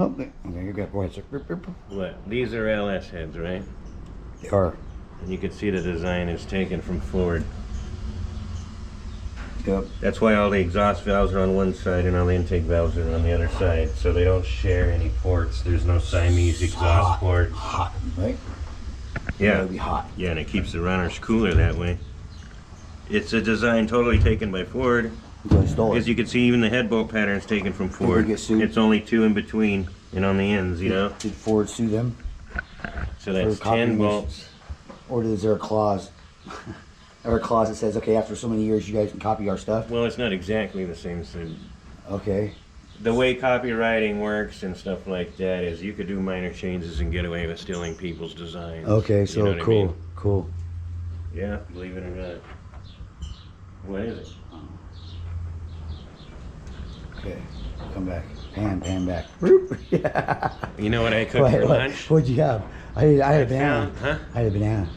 Oh, okay, you got, go ahead, sir. What? These are LS heads, right? They are. And you can see the design is taken from Ford. Yep. That's why all the exhaust valves are on one side and all the intake valves are on the other side. So they don't share any ports. There's no Siamese exhaust port. Hot, right? Yeah. It'll be hot. Yeah, and it keeps the runners cooler that way. It's a design totally taken by Ford. As you can see, even the head bolt pattern is taken from Ford. It's only 2 in between and on the ends, you know? Did Ford sue them? So that's 10 bolts. Or is there a clause? Or a clause that says, okay, after so many years you guys can copy our stuff? Well, it's not exactly the same thing. Okay. The way copywriting works and stuff like that is you could do minor changes and get away with stealing people's designs. Okay, so you know cool, I mean? cool. Yeah, believe it or not. What is it? Okay, come back. Pan back. Yeah. You know what I cooked for lunch? What'd you have? I had a banana. Huh? I had a banana.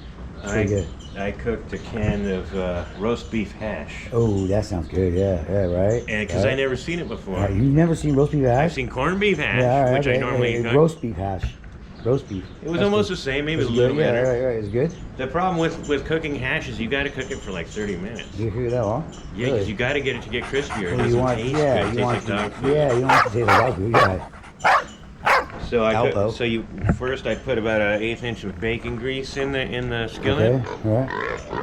Pretty good. I cooked a can of roast beef hash. Oh, that sounds good. Yeah, right. And because I never seen it before. You've never seen roast beef hash? I've seen corned beef hash, which I normally cook. Roast beef hash. Roast beef. It was almost the same, maybe a little better. Yeah, right. It's good. The problem with cooking hash is you got to cook it for like 30 minutes. You cook it that long? Yeah, because you got to get it to get crispier. It well, doesn't taste good. It tastes like dog food. Yeah, you don't have to taste like dog food. Yeah. So first I put about an 1/8 inch of bacon grease in the skillet. Okay. Right.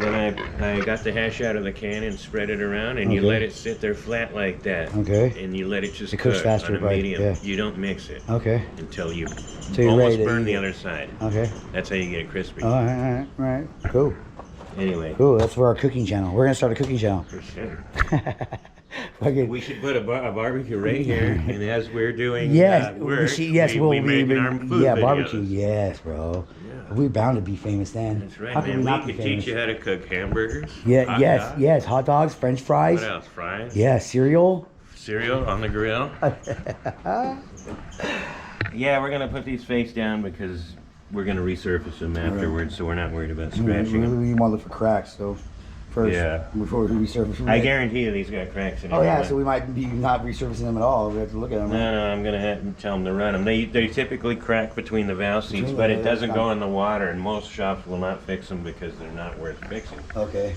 Then I got the hash out of the can and spread it around, and you let it sit there flat like that. Okay. And you let it just cooks cook faster, on a medium. Yeah. You don't mix it. Okay. Until you you're almost ready to burn eat the it. other side. Okay. That's how you get it crispy. All right. Cool. Anyway. Cool. That's for our cooking channel. We're gonna start a cooking channel. For sure. Okay. We should put a barbecue right here, and as we're doing yes, work, we'll be making our food videos. Barbecue. Yes, bro. Yeah. We're bound to be famous then. That's right, How can man. we could teach you how to cook hamburgers. Yeah. Yes. Hot dogs, French fries. What else? Fries. Yeah. Cereal on the grill. Yeah, we're gonna put these face down because we're gonna resurface them afterwards, so we're not worried about scratching them. We want to look for cracks, so first, before we resurface. I guarantee you these got cracks in them. Oh yeah, so we might be not resurfacing them at all. We have to look at them. No, I'm gonna tell them to run them. They typically crack between the valve seats, but it doesn't go in the water, and most shops will not fix them because they're not worth fixing. Okay.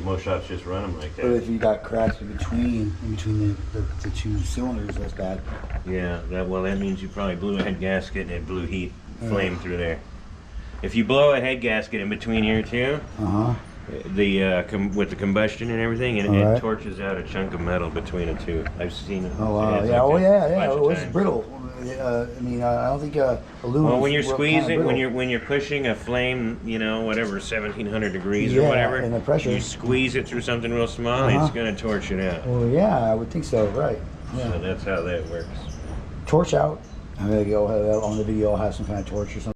Most shops just run them like that. But if you got cracks in between the two cylinders, that's bad. Yeah, that means you probably blew a head gasket and it blew heat flame through there. If you blow a head gasket in between here too, with the combustion and everything, and it torches out a chunk of metal between the two. I've seen it. Oh wow! Yeah. Oh, it's brittle. I mean, I don't think aluminum. Well, when you're squeezing, when you're pushing a flame, you know, whatever 1700 degrees or whatever, and the pressure, you squeeze it through something real small, it's gonna torch it out. Well, yeah, I would think so. Right. Yeah. So that's how that works. Torch out. I'm gonna go on the video. I'll have some kind of torch or something.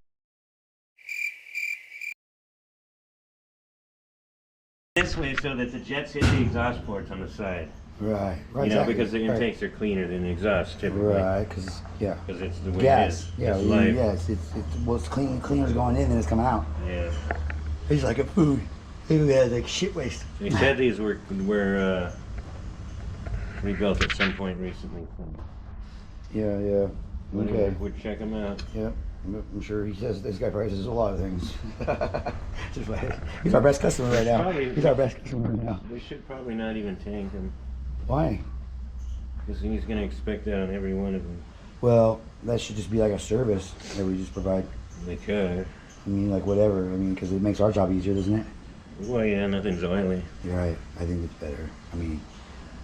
This way, so that the jets hit the exhaust ports on the side. Right. You know, because the intakes are cleaner than the exhaust typically. Right, because it's the way gas. it is. It's cleaner's going in than it's coming out. Yeah. It's like a food. It's like shit waste. They said these were rebuilt at some point recently. Yeah. Okay. We'd check them out. Yeah. I'm sure he says this guy probably says a lot of things. He's our best customer right now. He's our best customer right now. We should probably not even tank him. Why? Because he's going to expect that on every one of them. Well, that should just be like a service that we just provide. They could. I mean, like whatever. I mean, because it makes our job easier, doesn't it? Well, yeah, nothing's oily. You're right. I think it's better. I mean,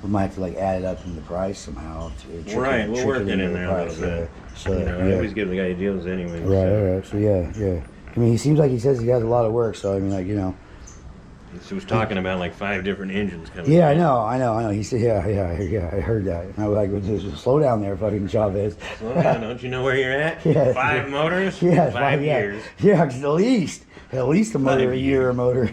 we might have to like add it up in the price somehow. Right, we'll work it in there a little bit. So, you know, I always give the guy deals anyway. Right. So yeah. I mean, he seems like he says he has a lot of work. So I mean, like, you know. He was talking about like 5 different engines coming. Yeah, I know. He said, yeah. I heard that. And I was like, just slow down there, fucking Chavez. Slow down. Don't you know where you're at? Yeah. 5 motors. Yeah. 5 years. Yeah, at least a motor a year, a motor.